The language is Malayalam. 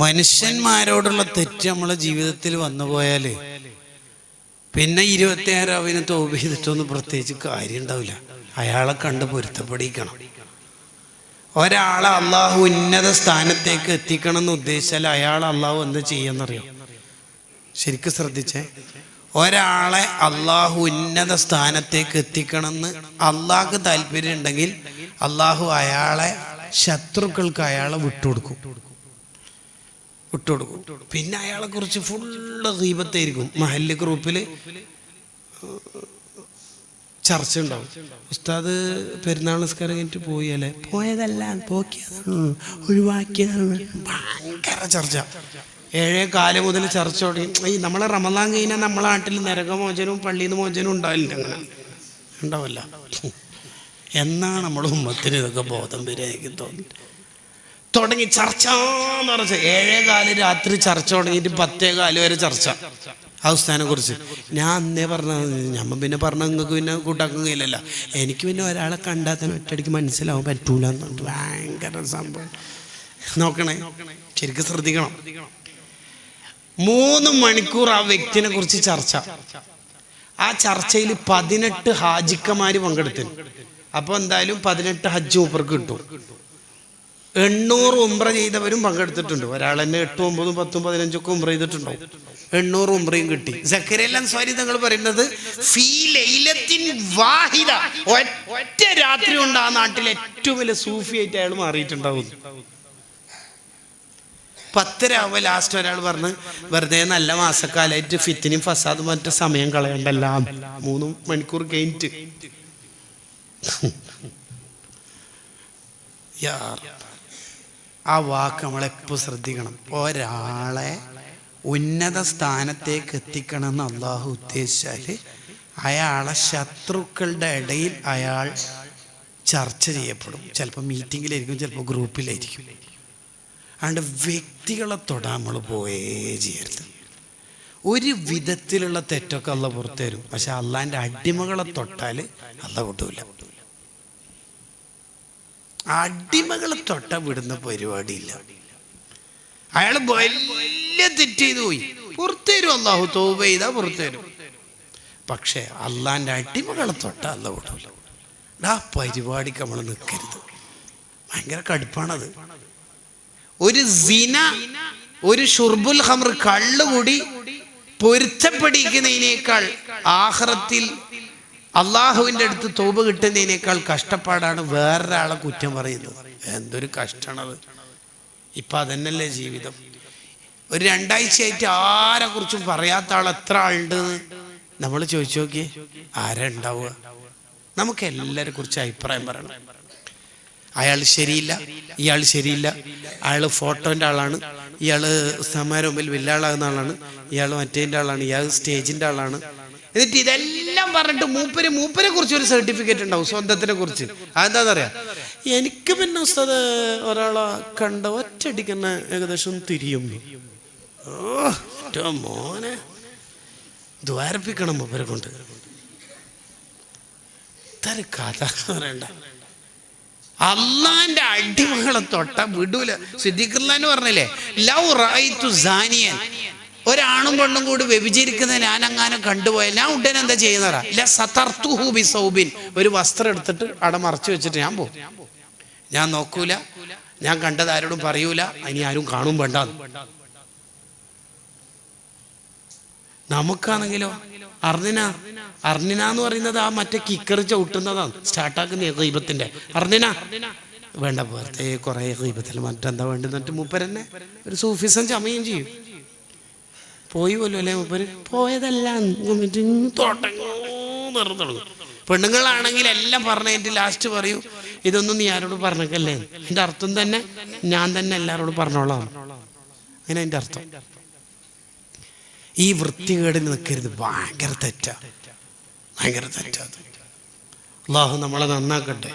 മനുഷ്യന്മാരോടുള്ള തെറ്റ് നമ്മളെ ജീവിതത്തിൽ വന്നു പോയാൽ പിന്നെ 26 തൗബ ചെയ്തിട്ടൊന്നും പ്രത്യേകിച്ച് കാര്യം ഉണ്ടാവില്ല. അയാളെ കണ്ട് പൊരുത്തപ്പെടിക്കണം. ഒരാളെ അള്ളാഹു ഉന്നത സ്ഥാനത്തേക്ക് എത്തിക്കണം എന്ന് ഉദ്ദേശിച്ചാൽ അയാൾ അള്ളാഹു എന്ത് ചെയ്യുമെന്നറിയാം? ശരിക്കും ശ്രദ്ധിച്ചേ. ഒരാളെ അള്ളാഹു ഉന്നത സ്ഥാനത്തേക്ക് എത്തിക്കണമെന്ന് അള്ളാഹ്ക്ക് താല്പര്യം ഉണ്ടെങ്കിൽ അള്ളാഹു അയാളെ ശത്രുക്കൾക്ക് അയാളെ വിട്ടുകൊടുക്കും. പിന്നെ അയാളെ കുറിച്ച് ഫുള്ള് ഗീബത്തായിരിക്കും. മഹല്ല് ഗ്രൂപ്പിൽ ചർച്ച ഉണ്ടാവും. ഉസ്താദ് പെരുന്നാൾ നിസ്കാരം കഴിഞ്ഞിട്ട് പോയി അല്ലേ, പോയതല്ല പോക്കിയതാണ്, ഒഴിവാക്കിയതാണ്. ഭയങ്കര ചർച്ച. 7:15 മുതൽ ചർച്ച തുടങ്ങി. ഈ നമ്മളെ റമദാൻ കഴിഞ്ഞാൽ നമ്മളെ നാട്ടിൽ നരകമോചനവും പള്ളിയിൽ നിന്ന് മോചനവും ഉണ്ടാവില്ല. അങ്ങനെ ഉണ്ടാവില്ല. എന്നാണ് നമ്മുടെ ഉമ്മത്തിന് ഇതൊക്കെ ബോധം വരിക? എനിക്ക് തോന്നി തുടങ്ങി ചർച്ച എന്ന് പറഞ്ഞ 7:15 രാത്രി ചർച്ച തുടങ്ങിയിട്ട് 10:15 വരെ ചർച്ച ആ ഉസ്താദിനെ കുറിച്ച്. ഞാൻ അന്നേ പറഞ്ഞ ഞമ്മ പിന്നെ പറഞ്ഞ നിങ്ങൾക്ക് പിന്നെ കൂട്ടാക്കാൻ കഴിയില്ലല്ലോ. എനിക്ക് പിന്നെ ഒരാളെ കണ്ടാൽ തന്നെ ഒറ്റയടിക്ക് മനസ്സിലാവാൻ പറ്റൂല എന്നുണ്ട്. ഭയങ്കര സംഭവം. നോക്കണേ, ശരിക്കും ശ്രദ്ധിക്കണം. 3 മണിക്കൂർ ആ വ്യക്തിനെ കുറിച്ച് ചർച്ച. ആ ചർച്ചയിൽ 18 ഹാജിക്കന്മാര് പങ്കെടുത്തു. അപ്പോൾ എന്തായാലും 18 ഹജ്ജ് മൂപ്പർക്ക് കിട്ടും. 800 ഉംറ ചെയ്തവരും പങ്കെടുത്തിട്ടുണ്ട്. ഒരാൾ തന്നെ 8, 9, 10, 15 ഒക്കെ ഉംറ ചെയ്തിട്ടുണ്ടാവും. 800 ഉംറയും കിട്ടി. സക്കറിയ അൻസാരി തങ്ങൾ പറയുന്നത് ഫീ ലൈലത്തിൻ വാഹിദ, ഒറ്റ രാത്രി കൊണ്ട് ആ നാട്ടിലെ ഏറ്റവും വലിയ സൂഫിയായിട്ട് അയാൾ മാറിയിട്ടുണ്ടാവും. 10 ലാസ്റ്റ് ഒരാൾ പറഞ്ഞ് വെറുതെ നല്ല മാസക്കാലായിട്ട് ഫിത്തിനും ഫസാദും മറ്റു സമയം കളയണ്ടല്ല, 3 മണിക്കൂർ കഴിഞ്ഞിട്ട്. ആ വാക്ക് നമ്മളെപ്പോൾ ശ്രദ്ധിക്കണം. ഒരാളെ ഉന്നത സ്ഥാനത്തേക്ക് എത്തിക്കണം എന്ന് അള്ളാഹു ഉദ്ദേശിച്ചാൽ അയാളെ ശത്രുക്കളുടെ ഇടയിൽ അയാൾ ചർച്ച ചെയ്യപ്പെടും. ചിലപ്പോൾ മീറ്റിങ്ങിലായിരിക്കും, ചിലപ്പോൾ ഗ്രൂപ്പിലായിരിക്കും. അതുകൊണ്ട് വ്യക്തികളെ തൊടാൻ നമ്മൾ പോയേ ചെയ്യരുത്. ഒരു വിധത്തിലുള്ള തെറ്റൊക്കെ അള്ള പുറത്തു തരും. പക്ഷെ അള്ളാൻ്റെ അടിമകളെ തൊട്ടാൽ അള്ള വിടൂല. അടിമകളെ തൊട്ട വിടുന്ന പരിപാടിയില്ല. അയാൾ വലിയ തെറ്റ് ചെയ്തു പോയി, പുറത്തു തരും. അള്ളാഹു തൗബ ചെയ്താൽ പുറത്തു തരും. പക്ഷെ അള്ളാൻ്റെ അടിമകളെ തൊട്ട അല്ല വിടൂല. ആ പരിപാടിക്ക് നമ്മൾ നിൽക്കരുത്. ഭയങ്കര കടുപ്പാണത്. ഒരു സിന, ഒരു ഷുർബുൽ ഖമർ, കള്ളുകൂടി പൊരുത്തപ്പെടിക്കുന്നതിനേക്കാൾ ആഖിറത്തിൽ അള്ളാഹുവിൻ്റെ അടുത്ത് തൗബ കിട്ടുന്നതിനേക്കാൾ കഷ്ടപ്പാടാണ് വേറൊരാളെ കുറ്റം പറയുന്നത്. എന്തൊരു കഷ്ടമാണത്. ഇപ്പം അതന്നല്ലേ ജീവിതം. ഒരു 2 ആഴ്ചയായിട്ട് ആരെ കുറിച്ചും പറയാത്ത ആൾ എത്ര ആളുണ്ടെന്ന് നമ്മൾ ചോദിച്ചു നോക്കിയേ. ആരാ ഉണ്ടാവുക? നമുക്ക് എല്ലാവരെ കുറിച്ച് അഭിപ്രായം പറയണം. അയാൾ ശരിയില്ല, ഇയാൾ ശരിയില്ല, അയാൾ ഫോട്ടോൻ്റെ ആളാണ്, ഇയാൾ ഉസ്താദ്മാരുടെ മുമ്പിൽ വില്ലാളാകുന്ന ആളാണ്, ഇയാൾ മറ്റേൻ്റെ ആളാണ്, ഇയാൾ സ്റ്റേജിൻ്റെ ആളാണ്. എന്നിട്ട് ഇതെല്ലാം പറഞ്ഞിട്ട് മൂപ്പരെ കുറിച്ച് ഒരു സർട്ടിഫിക്കറ്റ് ഉണ്ടാവും സ്വന്തത്തിനെ കുറിച്ച്. അതെന്താണെന്നറിയാം? എനിക്ക് പിന്നെ ഉസ്താദ് ഒരാളെ കണ്ട ഒറ്റയടിക്കുന്ന ഏകദേശം തിരിയും. മോനെ ദ്വാരപ്പിക്കണം മൂപ്പരെ കൊണ്ട്. ഇതൊരു കഥ പറയണ്ട. അള്ളാന്റെ അടിമകളെ തൊട്ട വിടൂല. സിദ്ദീഖുല്ലാന്ന് പറഞ്ഞില്ലേ, ലൗ റഅയ്തു സാനിയൻ, ഒരാണും പെണ്ണും കൂടി വ്യഭിചരിക്കുന്നത് ഞാൻ അങ്ങനെ കണ്ടുപോയാൽ ഞാൻ ഉടനെ എന്താ ചെയ്യുന്നതാ? ഇല്ല സതർത്തുഹു ബിസൗബിൻ, ഒരു വസ്ത്രം എടുത്തിട്ട് അവിടെ മറച്ചു വെച്ചിട്ട് ഞാൻ പോകും. ഞാൻ നോക്കൂല, ഞാൻ കണ്ടത് ആരോടും പറയൂല, ഇനി ആരും കാണും വേണ്ട. നമുക്കാണെങ്കിലോ അർണിന എന്ന് പറയുന്നത് ആ മറ്റേ കിക്കർ ചവിട്ടുന്നതാണ്, സ്റ്റാർട്ടാക്കുന്ന ഗീബത്തിന്റെ. അർണിന വേണ്ട, വെറുതെ കുറെ ഗീബത്തിൽ മറ്റെന്താ വേണ്ടെന്നിട്ട് മൂപ്പരെന്നെ ഒരു സൂഫിസം ചമയും ചെയ്യും. പോയി പോലും അല്ലേ മൂപ്പര്? പോയതല്ല തുടങ്ങും. പെണ്ണുങ്ങളാണെങ്കിൽ എല്ലാം പറഞ്ഞിട്ട് ലാസ്റ്റ് പറയൂ, ഇതൊന്നും നീ ആരോട് പറഞ്ഞേക്കല്ലേ. എൻ്റെ അർത്ഥം തന്നെ ഞാൻ തന്നെ എല്ലാവരോടും പറഞ്ഞോളാം. അങ്ങനെ അതിൻ്റെ അർത്ഥം. ഈ വൃത്തികേടിന് നിൽക്കരുത്. ഭയങ്കര തെറ്റാ. അള്ളാഹു നമ്മളെ നന്നാക്കട്ടെ.